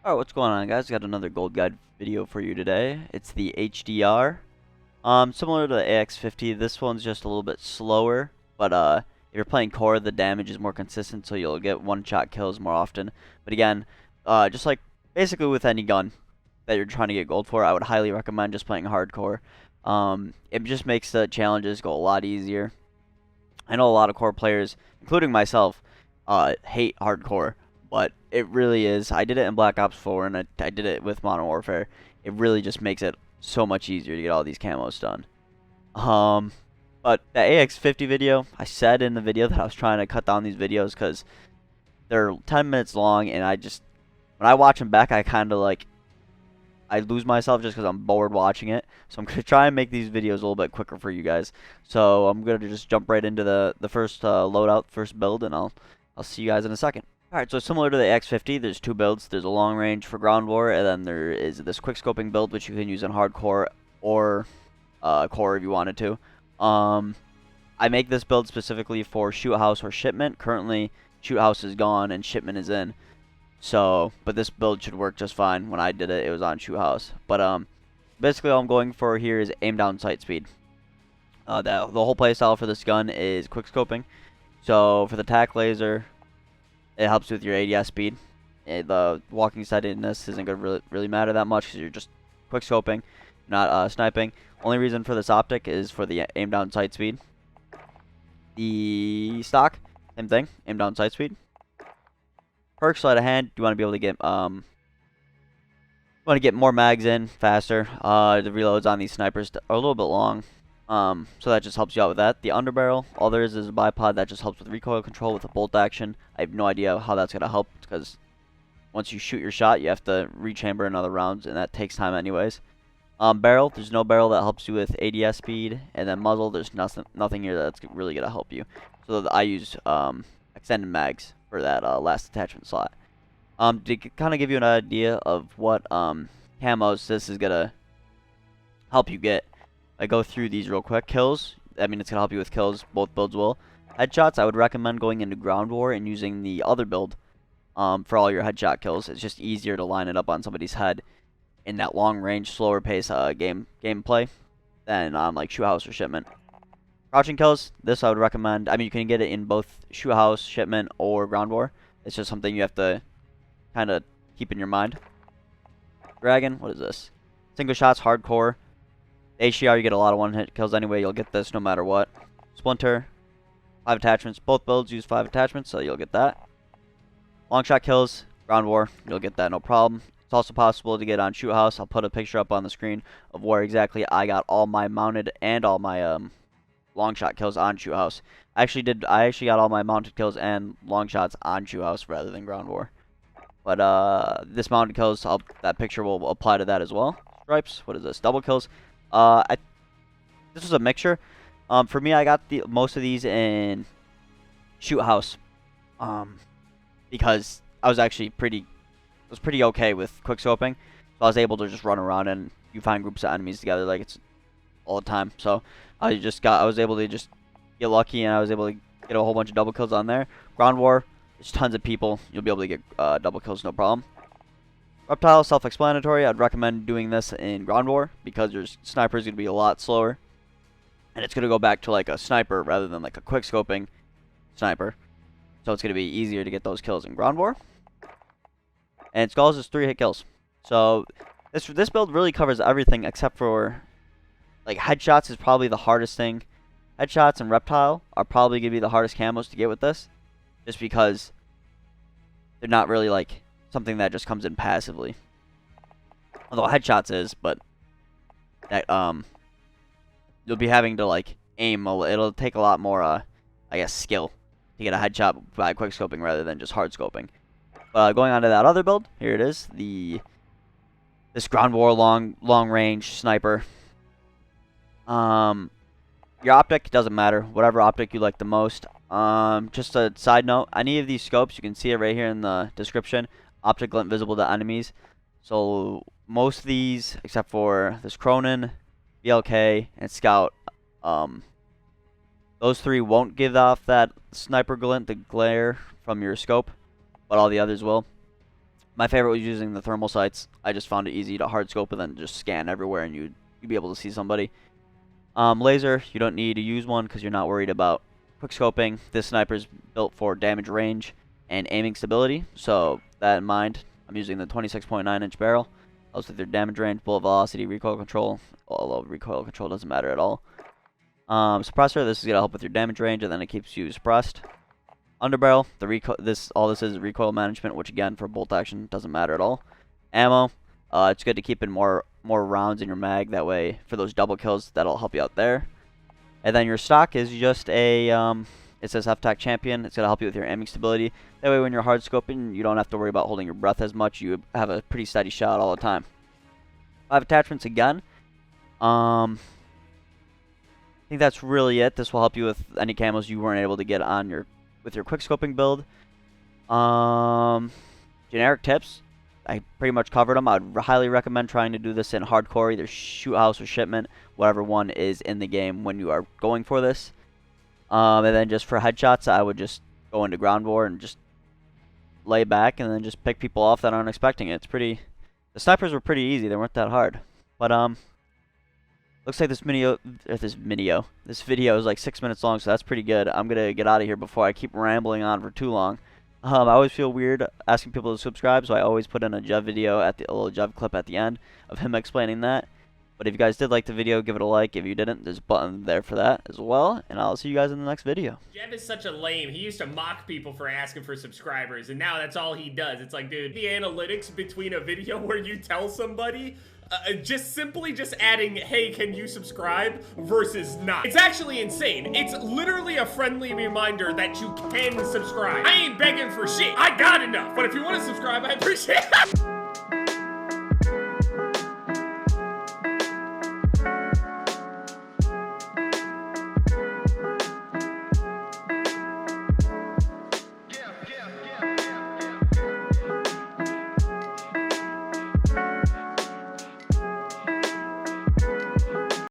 Alright, what's going on, guys? Got another gold guide video for you today. It's the HDR. Similar to the AX50, this one's just a little bit slower, but if you're playing core, the damage is more consistent, so you'll get one-shot kills more often. But again, just like basically with any gun that you're trying to get gold for, I would highly recommend just playing hardcore. It just makes the challenges go a lot easier. I know a lot of core players, including myself, hate hardcore, but it really is. I did it in Black Ops 4, and I did it with Modern Warfare. It really just makes it so much easier to get all these camos done. Um, but the AX50 video, I said in the video that I was trying to cut down these videos because they're 10 minutes long, and when I watch them back, I lose myself just because I'm bored watching it. So I'm going to try and make these videos a little bit quicker for you guys. So I'm going to just jump right into the first loadout, first build, and I'll see you guys in a second. Alright, so similar to the X50, there's two builds. There's a long range for ground war, and then there is this quickscoping build, which you can use in hardcore or core if you wanted to. I make this build specifically for shoot house or shipment. Currently, shoot house is gone and shipment is in. So, but this build should work just fine. When I did it, it was on shoot house. But basically all I'm going for here is aim down sight speed. The whole playstyle for this gun is quickscoping. So for the tac laser, it helps with your ADS speed. The walking sightedness isn't going to really matter that much because you're just quickscoping, not sniping. Only reason for this optic is for the aim down sight speed. The stock, same thing, aim down sight speed. Perk sleight of hand, you want to be able to get more mags in faster. The reloads on these snipers are a little bit long, so that just helps you out with that. The underbarrel, all there is a bipod that just helps with recoil control with a bolt action. I have no idea how that's gonna help because once you shoot your shot, you have to rechamber another rounds, and that takes time anyways. Barrel, there's no barrel that helps you with ADS speed, and then muzzle, there's nothing here that's really gonna help you. So I use extended mags for that last attachment slot. To kind of give you an idea of what camos this is gonna help you get, I go through these real quick. Kills, I mean, it's gonna help you with kills. Both builds will. Headshots, I would recommend going into ground war and using the other build for all your headshot kills. It's just easier to line it up on somebody's head in that long range, slower pace gameplay than like shoot house or shipment. Crouching kills, this I would recommend. I mean, you can get it in both shoot house, shipment, or ground war. It's just something you have to kind of keep in your mind. Dragon, what is this? Single shots, hardcore. HDR, you get a lot of one-hit kills anyway. You'll get this no matter what. Splinter, 5 attachments. Both builds use 5 attachments, so you'll get that. Long shot kills, ground war, you'll get that no problem. It's also possible to get on shoot house. I'll put a picture up on the screen of where exactly I got all my mounted and all my long shot kills on shoot house. I actually got all my mounted kills and long shots on shoot house rather than ground war. But this mounted kills, that picture will apply to that as well. Stripes, what is this? Double kills. This was a mixture. For me, I got most of these in shoot house. Because I was actually pretty okay with quickscoping, so I was able to just run around and you find groups of enemies together like it's all the time. So I was able to just get lucky, and I was able to get a whole bunch of double kills on there. Ground war, there's tons of people. You'll be able to get double kills, no problem. Reptile, self-explanatory. I'd recommend doing this in ground war because your sniper is going to be a lot slower, and it's going to go back to like a sniper rather than like a quickscoping sniper. So it's going to be easier to get those kills in ground war. And Skulls is 3-hit kills. So this build really covers everything except for like headshots is probably the hardest thing. Headshots and reptile are probably going to be the hardest camos to get with this, just because they're not really like something that just comes in passively. Although headshots is, but that you'll be having to like aim. It'll take a lot more I guess skill to get a headshot by quickscoping rather than just hard scoping. Going on to that other build, here it is, this ground war long range sniper. Your optic doesn't matter, whatever optic you like the most. Just a side note, any of these scopes, you can see it right here in the description, optic glint visible to enemies. So most of these, except for this Cronin, BLK, and Scout, those 3 won't give off that sniper glint, the glare from your scope, but all the others will. My favorite was using the thermal sights. I just found it easy to hard scope and then just scan everywhere, and you'd be able to see somebody. Laser, you don't need to use one because you're not worried about quick scoping. This sniper's built for damage range and aiming stability, so that in mind, I'm using the 26.9-inch barrel. Helps with your damage range, bullet velocity, recoil control, although recoil control doesn't matter at all. Suppressor, this is going to help with your damage range, and then it keeps you suppressed. Underbarrel, all this is recoil management, which again for bolt action doesn't matter at all. Ammo, it's good to keep in more rounds in your mag, that way for those double kills that'll help you out there. And then your stock is just a it says FTAC Champion. It's gonna help you with your aiming stability. That way when you're hard scoping, you don't have to worry about holding your breath as much. You have a pretty steady shot all the time. 5 attachments again. I think that's really it. This will help you with any camos you weren't able to get on with your quickscoping build. Generic tips, I pretty much covered them. I'd highly recommend trying to do this in hardcore, either shoot house or shipment, whatever one is in the game when you are going for this. And then just for headshots, I would just go into ground war and just lay back and then just pick people off that aren't expecting it. The snipers were pretty easy. They weren't that hard. But looks like this video is like 6 minutes long, so that's pretty good. I'm gonna get out of here before I keep rambling on for too long. I always feel weird asking people to subscribe, so I always put in a Jev video a little Jev clip at the end of him explaining that. But if you guys did like the video, give it a like. If you didn't, there's a button there for that as well. And I'll see you guys in the next video. Jev is such a lame. He used to mock people for asking for subscribers, and now that's all he does. It's like, dude, the analytics between a video where you tell somebody just adding, hey, can you subscribe, versus not. It's actually insane. It's literally a friendly reminder that you can subscribe. I ain't begging for shit. I got enough. But if you want to subscribe, I appreciate it.